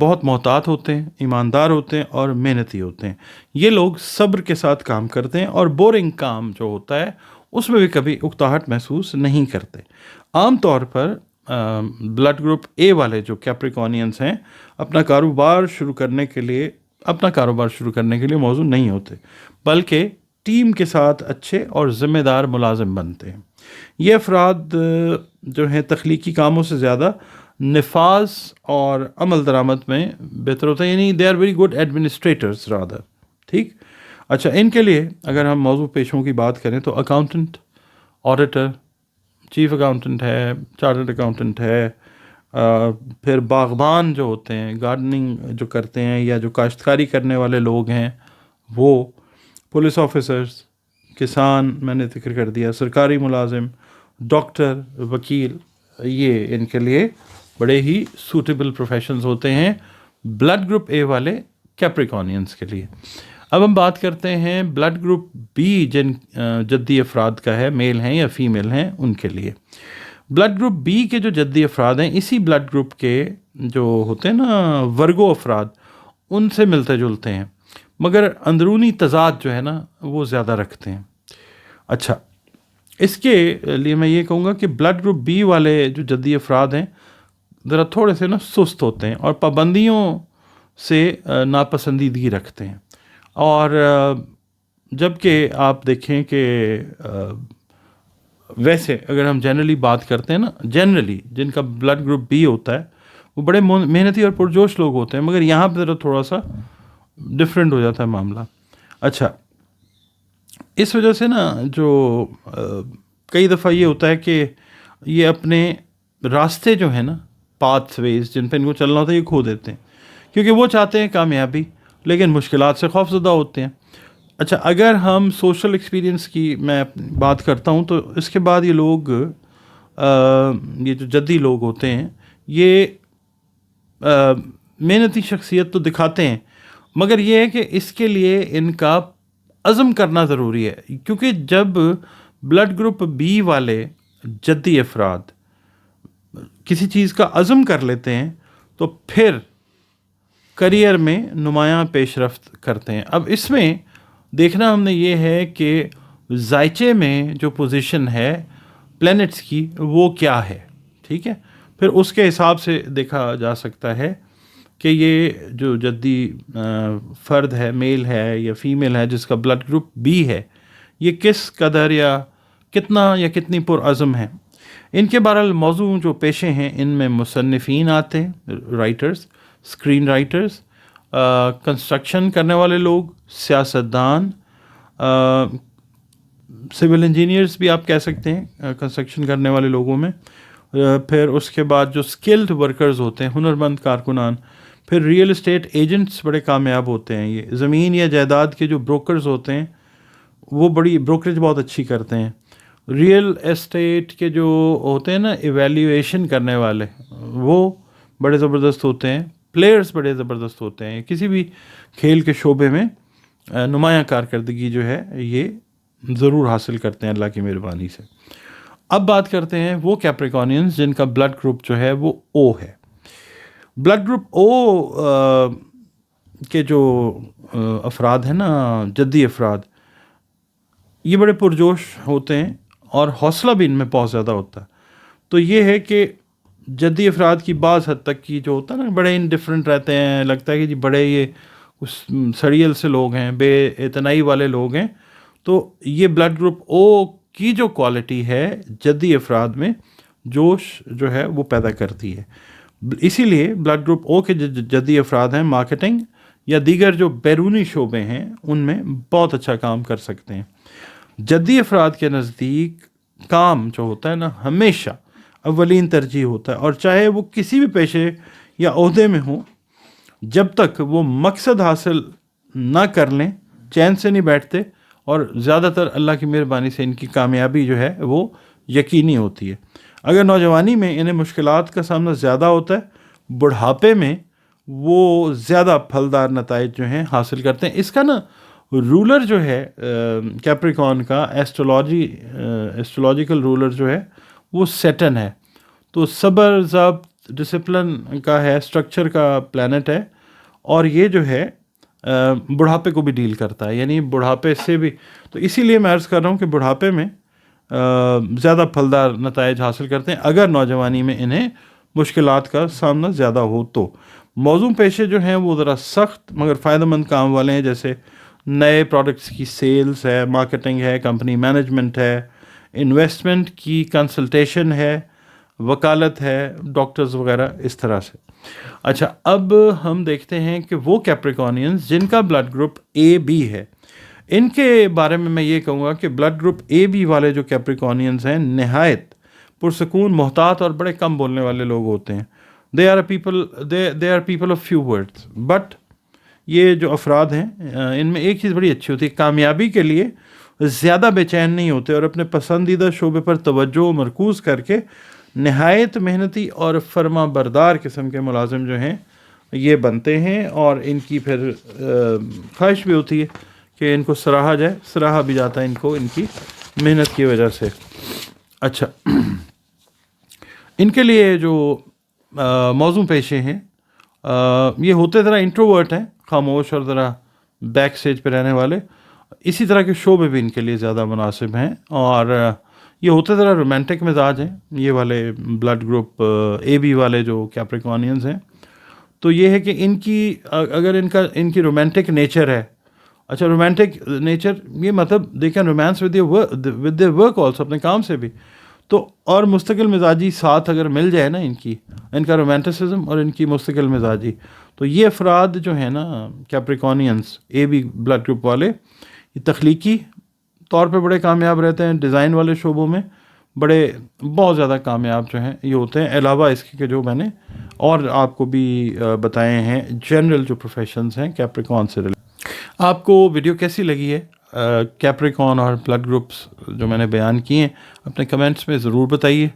بہت محتاط ہوتے ہیں، ایماندار ہوتے ہیں اور محنتی ہوتے ہیں. یہ لوگ صبر کے ساتھ کام کرتے ہیں اور بورنگ کام جو ہوتا ہے اس میں بھی کبھی اکتاہٹ محسوس نہیں کرتے. عام طور پر بلڈ گروپ اے والے جو کیپریکونینس ہیں اپنا کاروبار شروع کرنے کے لیے موزوں نہیں ہوتے، بلکہ ٹیم کے ساتھ اچھے اور ذمہ دار ملازم بنتے ہیں. یہ افراد جو ہیں تخلیقی کاموں سے زیادہ نفاذ اور عمل درآمد میں بہتر ہوتا ہے، یعنی they are very good administrators rather. ٹھیک. اچھا، ان کے لیے اگر ہم موضوع پیشوں کی بات کریں تو اکاؤنٹنٹ، آڈیٹر، چیف اکاؤنٹنٹ ہے، چارٹرڈ اکاؤنٹنٹ ہے، پھر باغبان جو ہوتے ہیں، گارڈننگ جو کرتے ہیں یا جو کاشتکاری کرنے والے لوگ ہیں وہ، پولیس آفیسرز، کسان میں نے ذکر کر دیا، سرکاری ملازم، ڈاکٹر، وکیل، یہ ان کے لیے بڑے ہی سوٹیبل پروفیشنز ہوتے ہیں بلڈ گروپ اے والے کیپریکونینس کے لیے. اب ہم بات کرتے ہیں بلڈ گروپ بی جن جدی افراد کا ہے، میل ہیں یا فیمیل ہیں، ان کے لیے. بلڈ گروپ بی کے جو جدی افراد ہیں اسی بلڈ گروپ کے جو ہوتے ہیں نا ورگو افراد، ان سے ملتے جلتے ہیں، مگر اندرونی تضاد جو ہے نا وہ زیادہ رکھتے ہیں. اچھا، اس کے لیے میں یہ کہوں گا کہ بلڈ گروپ بی والے جو جدی افراد ہیں ذرا تھوڑے سے نا سست ہوتے ہیں اور پابندیوں سے ناپسندیدگی رکھتے ہیں. اور جب کہ آپ دیکھیں کہ ویسے اگر ہم جنرلی بات کرتے ہیں نا، جنرلی جن کا بلڈ گروپ بی ہوتا ہے وہ بڑے محنتی اور پرجوش لوگ ہوتے ہیں، مگر یہاں پہ ذرا تھوڑا سا ڈفرینٹ ہو جاتا ہے معاملہ. اچھا، اس وجہ سے نا جو کئی دفعہ یہ ہوتا ہے کہ یہ اپنے راستے جو ہیں نا، پاتھ ویز جن پہ ان کو چلنا ہوتا ہے، یہ کھو دیتے ہیں، کیونکہ وہ چاہتے ہیں کامیابی لیکن مشکلات سے خوف زدہ ہوتے ہیں. اچھا، اگر ہم سوشل ایکسپیرینس کی میں بات کرتا ہوں تو اس کے بعد یہ لوگ یہ جو جدی لوگ ہوتے ہیں یہ محنتی شخصیت تو دکھاتے ہیں، مگر یہ ہے کہ اس کے لیے ان کا عزم کرنا ضروری ہے. کیونکہ جب بلڈ گروپ بی والے جدی افراد کسی چیز کا عزم کر لیتے ہیں تو پھر کریئر میں نمایاں پیش رفت کرتے ہیں. اب اس میں دیکھنا ہم نے یہ ہے کہ ذائچے میں جو پوزیشن ہے پلینٹس کی وہ کیا ہے. ٹھیک ہے، پھر اس کے حساب سے دیکھا جا سکتا ہے کہ یہ جو جدی فرد ہے، میل ہے یا فیمیل ہے، جس کا بلڈ گروپ بی ہے، یہ کس قدر یا کتنا یا کتنی پرعزم ہے. ان کے بہرحال موضوع جو پیشے ہیں ان میں مصنفین آتے ہیں، رائٹرز، اسکرین رائٹرز، کنسٹرکشن کرنے والے لوگ، سیاستدان، سول انجینئرز بھی آپ کہہ سکتے ہیں کنسٹرکشن کرنے والے لوگوں میں. پھر اس کے بعد جو اسکلڈ ورکرز ہوتے ہیں، ہنرمند کارکنان. پھر ریئل اسٹیٹ ایجنٹس بڑے کامیاب ہوتے ہیں. یہ زمین یا جائیداد کے جو بروکرز ہوتے ہیں وہ بڑی بروکریج بہت اچھی کرتے ہیں. ریئل اسٹیٹ کے جو ہوتے ہیں نا ایویلیویشن کرنے والے، وہ بڑے زبردست ہوتے ہیں. پلیئرز بڑے زبردست ہوتے ہیں. کسی بھی کھیل کے شعبے میں نمایاں کارکردگی جو ہے یہ ضرور حاصل کرتے ہیں اللہ کی مہربانی سے. اب بات کرتے ہیں وہ کیپریکونینس جن کا بلڈ گروپ جو ہے وہ او ہے. بلڈ گروپ او کے جو افراد ہیں نا، جدی افراد، یہ بڑے پرجوش ہوتے ہیں اور حوصلہ بھی ان میں بہت زیادہ ہوتا ہے. تو یہ ہے کہ جدی افراد کی بعض حد تک کی جو ہوتا ہے نا بڑے انڈیفرنٹ رہتے ہیں، لگتا ہے کہ جی بڑے یہ کچھ سڑیل سے لوگ ہیں، بے اعتنائی والے لوگ ہیں. تو یہ بلڈ گروپ او کی جو کوالٹی ہے جدی افراد میں جوش جو ہے وہ پیدا کرتی ہے. اسی لیے بلڈ گروپ او کے جدی افراد ہیں مارکیٹنگ یا دیگر جو بیرونی شعبے ہیں ان میں بہت اچھا کام کر سکتے ہیں. جدی افراد کے نزدیک کام جو ہوتا ہے نا ہمیشہ اولین ترجیح ہوتا ہے، اور چاہے وہ کسی بھی پیشے یا عہدے میں ہوں، جب تک وہ مقصد حاصل نہ کر لیں چین سے نہیں بیٹھتے، اور زیادہ تر اللہ کی مہربانی سے ان کی کامیابی جو ہے وہ یقینی ہوتی ہے. اگر نوجوانی میں انہیں مشکلات کا سامنا زیادہ ہوتا ہے، بڑھاپے میں وہ زیادہ پھلدار نتائج جو ہیں حاصل کرتے ہیں. اس کا نا رولر جو ہے کیپریکون کا ایسٹرولوجیکل رولر جو ہے وہ سیٹن ہے. تو صبر، ضبط، ڈسپلن کا ہے، اسٹرکچر کا پلانٹ ہے، اور یہ جو ہے بڑھاپے کو بھی ڈیل کرتا ہے، یعنی بڑھاپے سے بھی. تو اسی لیے میں عرض کر رہا ہوں کہ بڑھاپے میں زیادہ پھلدار نتائج حاصل کرتے ہیں اگر نوجوانی میں انہیں مشکلات کا سامنا زیادہ ہو تو. موزوں پیشے جو ہیں وہ ذرا سخت مگر فائدہ مند کام والے ہیں، جیسے نئے پروڈکٹس کی سیلز ہے، مارکیٹنگ ہے، کمپنی مینجمنٹ ہے، انویسٹمنٹ کی کنسلٹیشن ہے، وکالت ہے، ڈاکٹرز وغیرہ اس طرح سے. اچھا، اب ہم دیکھتے ہیں کہ وہ کیپریکونینز جن کا بلڈ گروپ اے بی ہے، ان کے بارے میں یہ کہوں گا کہ بلڈ گروپ اے بی والے جو کیپریکونینز ہیں نہایت پرسکون، محتاط اور بڑے کم بولنے والے لوگ ہوتے ہیں. They are people of few words. But یہ جو افراد ہیں ان میں ایک چیز بڑی اچھی ہوتی ہے، کامیابی کے لیے زیادہ بے چین نہیں ہوتے، اور اپنے پسندیدہ شعبے پر توجہ مرکوز کر کے نہایت محنتی اور فرما بردار قسم کے ملازم جو ہیں یہ بنتے ہیں. اور ان کی پھر خواہش بھی ہوتی ہے کہ ان کو سراہا جائے، سراہا بھی جاتا ہے ان کو ان کی محنت کی وجہ سے. اچھا، ان کے لیے جو موزوں پیشے ہیں یہ ہوتے ذرا انٹروورٹ ہیں، خاموش اور ذرا بیک سٹیج پہ رہنے والے. اسی طرح کے شعبے بھی ان کے لیے زیادہ مناسب ہیں، اور یہ ہوتے ذرا رومانٹک مزاج ہیں یہ والے بلڈ گروپ اے بی والے جو کیپریکونینز ہیں. تو یہ ہے کہ ان کی اگر ان کی رومانٹک نیچر ہے. اچھا، رومانٹک نیچر یہ مطلب دیکھیں romance with their work also, اپنے کام سے بھی. تو اور مستقل مزاجی ساتھ اگر مل جائے نا ان کا رومانٹسزم اور ان کی مستقل مزاجی، تو یہ افراد جو ہیں نا کیپریکونینز اے بی بلڈ گروپ والے، یہ تخلیقی طور پہ بڑے کامیاب رہتے ہیں، ڈیزائن والے شعبوں میں بہت زیادہ کامیاب جو ہیں یہ ہوتے ہیں. علاوہ اس کے جو میں نے اور آپ کو بھی بتائے ہیں جنرل جو پروفیشنز ہیں کیپریکون سے ریلیٹڈ. آپ کو ویڈیو کیسی لگی ہے کیپریکون اور بلڈ گروپس جو میں نے بیان کیے ہیں، اپنے کمنٹس میں ضرور بتائیے،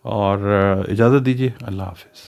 اور اجازت دیجیے. اللہ حافظ.